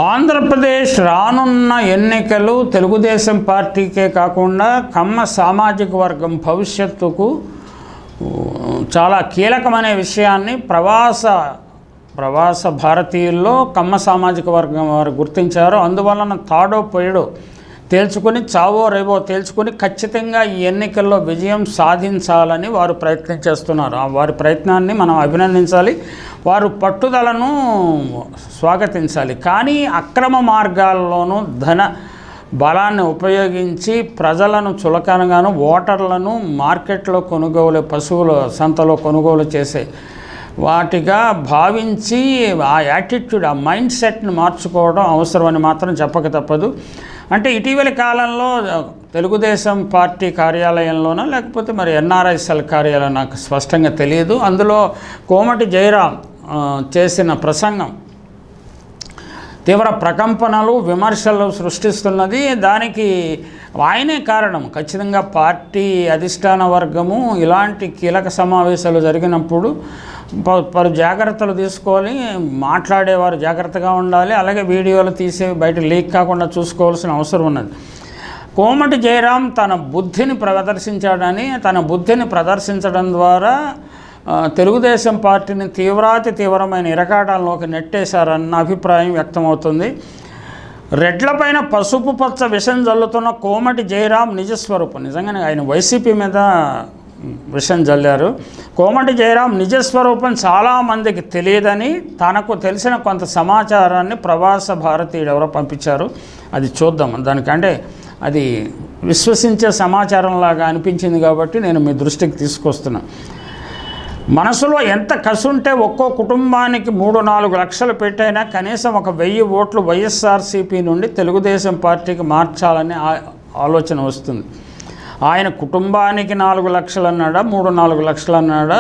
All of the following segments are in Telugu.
ఆంధ్రప్రదేశ్ రానున్న ఎన్నికలు తెలుగుదేశం పార్టీకే కాకుండా కమ్మ సామాజిక వర్గం భవిష్యత్తుకు చాలా కీలకమైన విషయాన్ని ప్రవాస భారతీయుల్లో కమ్మ సామాజిక వర్గం వారు గుర్తించారు. అందువలన తాడో పొయ్యడో తేల్చుకొని చావో రేవో తేల్చుకొని ఖచ్చితంగా ఈ ఎన్నికల్లో విజయం సాధించాలని వారు ప్రయత్నం చేస్తున్నారు. వారి ప్రయత్నాన్ని మనం అభినందించాలి, వారు పట్టుదలను స్వాగతించాలి. కానీ అక్రమ మార్గాల్లోనూ ధన బలాన్ని ఉపయోగించి ప్రజలను చులకనగాను ఓటర్లను మార్కెట్లో కొనుగోలు పశువుల సంతలో కొనుగోలు చేసే వాటిగా భావించి ఆ యాటిట్యూడ్ ఆ మైండ్ సెట్ని మార్చుకోవడం అవసరమని మాత్రం చెప్పక తప్పదు. అంటే ఇటీవలి కాలంలో తెలుగుదేశం పార్టీ కార్యాలయంలోనో లేకపోతే మరి ఎన్ఆర్ఐఎస్ఎల్ కార్యాలయం నాకు స్పష్టంగా తెలియదు, అందులో కోమటి జయరాం చేసిన ప్రసంగం తీవ్ర ప్రకంపనలు విమర్శలు సృష్టిస్తున్నది. దానికి ఆయనే కారణం. ఖచ్చితంగా పార్టీ అధిష్టాన వర్గము ఇలాంటి కీలక సమావేశాలు జరిగినప్పుడు పలు జాగ్రత్తలు తీసుకొని మాట్లాడేవారు జాగ్రత్తగా ఉండాలి. అలాగే వీడియోలు తీసి బయట లీక్ కాకుండా చూసుకోవాల్సిన అవసరం ఉన్నది. కోమటి జయరాం తన బుద్ధిని ప్రదర్శించడం ద్వారా తెలుగుదేశం పార్టీని తీవ్రమైన ఇరకాటంలోకి నెట్టేశారన్న అభిప్రాయం వ్యక్తమవుతుంది. రెడ్లపైన పసుపు పచ్చ విషం జల్లుతున్న కోమటి జయరాం నిజస్వరూపం. నిజంగానే ఆయన వైసీపీ మీద విషం జల్లారు. కోమటి జయరాం నిజస్వరూపం చాలామందికి తెలియదని తనకు తెలిసిన కొంత సమాచారాన్ని ప్రవాస భారతీయుడు ఎవరో పంపించారు. అది చూద్దాం. దానికంటే అది విశ్వసించే సమాచారంలాగా అనిపించింది కాబట్టి నేను మీ దృష్టికి తీసుకొస్తున్నాను. మనసులో ఎంత కసుంటే ఒక్కో కుటుంబానికి 3-4 లక్షలు పెట్టైనా కనీసం 1000 ఓట్లు వైఎస్ఆర్సీపీ నుండి తెలుగుదేశం పార్టీకి మార్చాలని ఆలోచన వస్తుంది. ఆయన కుటుంబానికి 4 లక్షలు అన్నాడా, 3-4 లక్షలు అన్నాడా,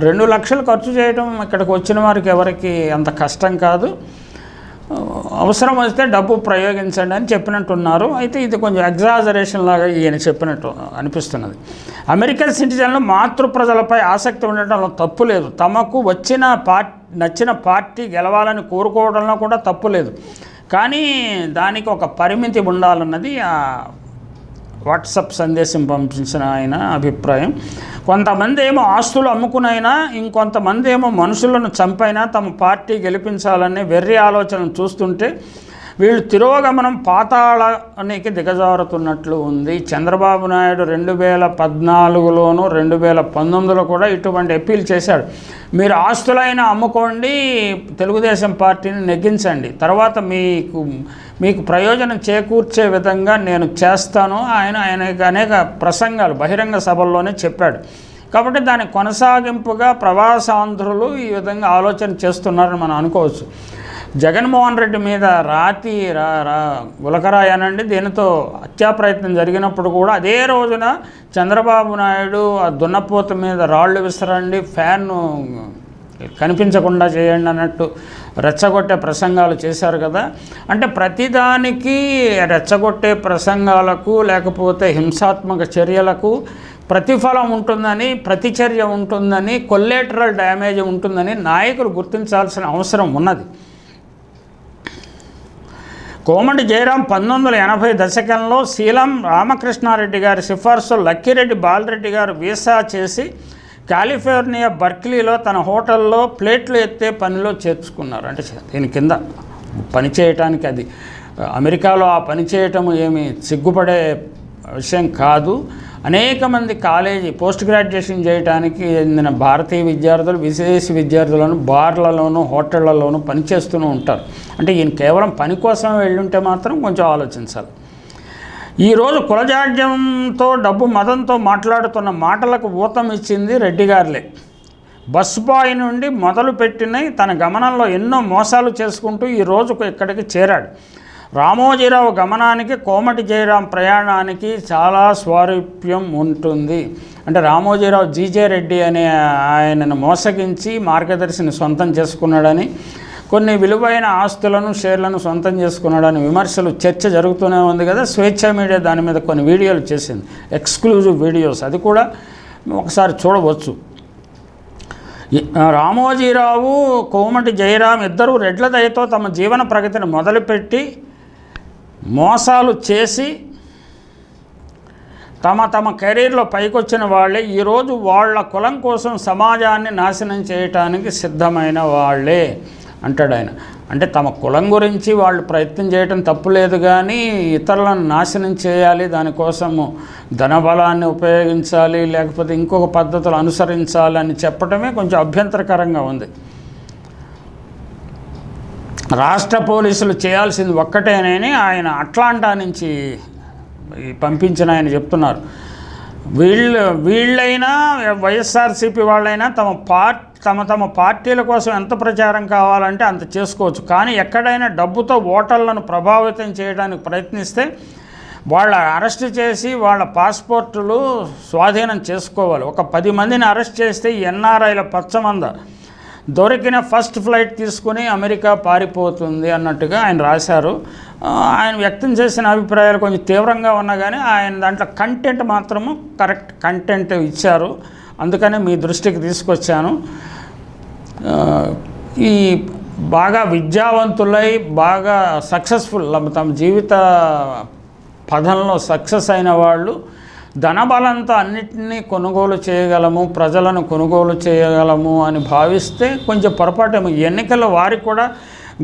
2 లక్షలు ఖర్చు చేయడం ఇక్కడికి వచ్చిన వారికి ఎవరికి అంత కష్టం కాదు. అవసరం వస్తే డబ్బు ప్రయోగించండి అని చెప్పినట్టున్నారు. అయితే ఇది కొంచెం ఎగ్జాజరేషన్ లాగా ఈయన చెప్పినట్టు అనిపిస్తున్నది. అమెరికన్ సిటిజన్లు మాతృ ప్రజలపై ఆసక్తి ఉండటంలో తప్పు లేదు. తమకు నచ్చిన పార్టీ గెలవాలని కోరుకోవడంలో కూడా తప్పు లేదు. కానీ దానికి ఒక పరిమితి ఉండాలన్నది వాట్సాప్ సందేశం పంపించిన ఆయన అభిప్రాయం. కొంతమంది ఏమో ఆస్తులు అమ్ముకునైనా, ఇంకొంతమంది ఏమో మనుషులను చంపైనా తమ పార్టీ గెలిపించాలనే వెర్రి ఆలోచనలు చూస్తుంటే వీళ్ళు తిరోగమనం పాతాళానికి దిగజారుతున్నట్లు ఉంది. చంద్రబాబు నాయుడు 2014లోనూ 2019లో కూడా ఇటువంటి అప్పీల్ చేశాడు. మీరు ఆస్తులైనా అమ్ముకోండి, తెలుగుదేశం పార్టీని నెగ్గించండి, తర్వాత మీకు ప్రయోజనం చేకూర్చే విధంగా నేను చేస్తాను ఆయన అనేక ప్రసంగాలు బహిరంగ సభల్లోనే చెప్పాడు. కాబట్టి దాని కొనసాగింపుగా ప్రవాసాంధ్రులు ఈ విధంగా ఆలోచన చేస్తున్నారని మనం అనుకోవచ్చు. జగన్మోహన్ రెడ్డి మీద గులకరాయనండి దీనితో హత్యా ప్రయత్నం జరిగినప్పుడు కూడా అదే రోజున చంద్రబాబు నాయుడు ఆ దున్నపోత మీద రాళ్ళు విసరండి, ఫ్యాన్ను కనిపించకుండా చేయండి అన్నట్టు రెచ్చగొట్టే ప్రసంగాలు చేశారు కదా. అంటే ప్రతిదానికి రెచ్చగొట్టే ప్రసంగాలకు లేకపోతే హింసాత్మక చర్యలకు ప్రతిఫలం ఉంటుందని, ప్రతిచర్య ఉంటుందని, కొల్లేటరల్ డ్యామేజ్ ఉంటుందని నాయకులు గుర్తించాల్సిన అవసరం ఉన్నది. కోమటి జయరాం 1980 దశకంలో శీలం రామకృష్ణారెడ్డి గారి సిఫార్సు లక్కిరెడ్డి బాలరెడ్డి గారు వీసా చేసి కాలిఫోర్నియా బర్క్లీలో తన హోటల్లో ప్లేట్లు ఎత్తే పనిలో చేర్చుకున్నారు. అంటే దీని కింద పని చేయటానికి అది అమెరికాలో ఆ పని చేయటం ఏమి సిగ్గుపడే విషయం కాదు. అనేక మంది పోస్ట్ గ్రాడ్యుయేషన్ చేయడానికి చెందిన భారతీయ విద్యార్థులు విదేశీ విద్యార్థులను బార్లలోనూ హోటళ్లలోనూ పనిచేస్తూనే ఉంటారు. అంటే ఈయన కేవలం పని కోసం వెళ్ళుంటే మాత్రం కొంచెం ఆలోచించాలి. ఈరోజు కులజాడ్యంతో డబ్బు మదంతో మాట్లాడుతున్న మాటలకు ఊతం ఇచ్చింది రెడ్డి గారులే. బస్ బాయ్ నుండి మొదలుపెట్టిన తన గమనంలో ఎన్నో మోసాలు చేసుకుంటూ ఈ రోజుకు ఇక్కడికి చేరాడు. రామోజీరావు గమనానికి కోమటి జయరాం ప్రయాణానికి చాలా స్వారూప్యం ఉంటుంది. అంటే రామోజీరావు జీజే రెడ్డి అనే ఆయనను మోసగించి మార్గదర్శిని సొంతం చేసుకున్నాడని, కొన్ని విలువైన ఆస్తులను షేర్లను సొంతం చేసుకున్నాడని విమర్శలు చర్చ జరుగుతూనే ఉంది కదా. స్వేచ్ఛ మీడియా దాని మీద కొన్ని వీడియోలు చేసింది, ఎక్స్క్లూజివ్ వీడియోస్. అది కూడా ఒకసారి చూడవచ్చు. రామోజీరావు, కోమటి జయరాం ఇద్దరు రెడ్ల దయతో తమ జీవన ప్రగతిని మొదలుపెట్టి మోసాలు చేసి తమ కెరీర్లో పైకొచ్చిన వాళ్ళే ఈరోజు వాళ్ళ కులం కోసం సమాజాన్ని నాశనం చేయటానికి సిద్ధమైన వాళ్ళే అంటాడు ఆయన. అంటే తమ కులం గురించి వాళ్ళు ప్రయత్నం చేయటం తప్పులేదు, కానీ ఇతరులను నాశనం చేయాలి, దానికోసము ధనబలాన్ని ఉపయోగించాలి, లేకపోతే ఇంకొక పద్ధతులు అనుసరించాలి అని చెప్పడమే కొంచెం అభ్యంతరకరంగా ఉంది. రాష్ట్ర పోలీసులు చేయాల్సింది ఒక్కటేనని ఆయన అట్లాంటా నుంచి పంపించిన ఆయన చెప్తున్నారు. వీళ్ళైనా వైఎస్ఆర్సీపీ వాళ్ళైనా తమ పార్టీల కోసం ఎంత ప్రచారం కావాలంటే అంత చేసుకోవచ్చు, కానీ ఎక్కడైనా డబ్బుతో ఓటర్లను ప్రభావితం చేయడానికి ప్రయత్నిస్తే వాళ్ళ అరెస్ట్ చేసి వాళ్ళ పాస్పోర్టులు స్వాధీనం చేసుకోవాలి. ఒక 10 మందిని అరెస్ట్ చేస్తే ఎన్ఆర్ఐల పచ్చమంద దొరికిన ఫస్ట్ ఫ్లైట్ తీసుకుని అమెరికా పారిపోతుంది అన్నట్టుగా ఆయన రాశారు. ఆయన వ్యక్తం చేసిన అభిప్రాయాలు కొంచెం తీవ్రంగా ఉన్నా కానీ ఆయన దాంట్లో కంటెంట్ మాత్రము కరెక్ట్ కంటెంట్ ఇచ్చారు. అందుకనే మీ దృష్టికి తీసుకొచ్చాను. ఈ బాగా విద్యావంతులై బాగా సక్సెస్ఫుల్ తమ జీవిత పదంలో సక్సెస్ అయిన వాళ్ళు ధనబలంతో అన్నిటినీ కొనుగోలు చేయగలము, ప్రజలను కొనుగోలు చేయగలము అని భావిస్తే కొంచెం పొరపాటు. ఎన్నికల్లో వారికి కూడా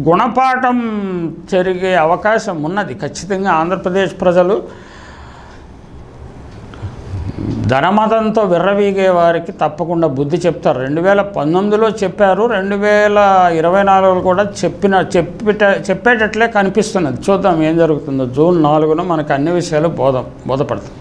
గుణపాఠం జరిగే అవకాశం ఉన్నది. ఖచ్చితంగా ఆంధ్రప్రదేశ్ ప్రజలు ధనమతంతో విర్రవీగే వారికి తప్పకుండా బుద్ధి చెప్తారు. 2019లో చెప్పారు, 2024లో కూడా చెప్పేటట్లే కనిపిస్తున్నది. చూద్దాం ఏం జరుగుతుందో. జూన్ 4న మనకు అన్ని విషయాలు బోధపడతాయి.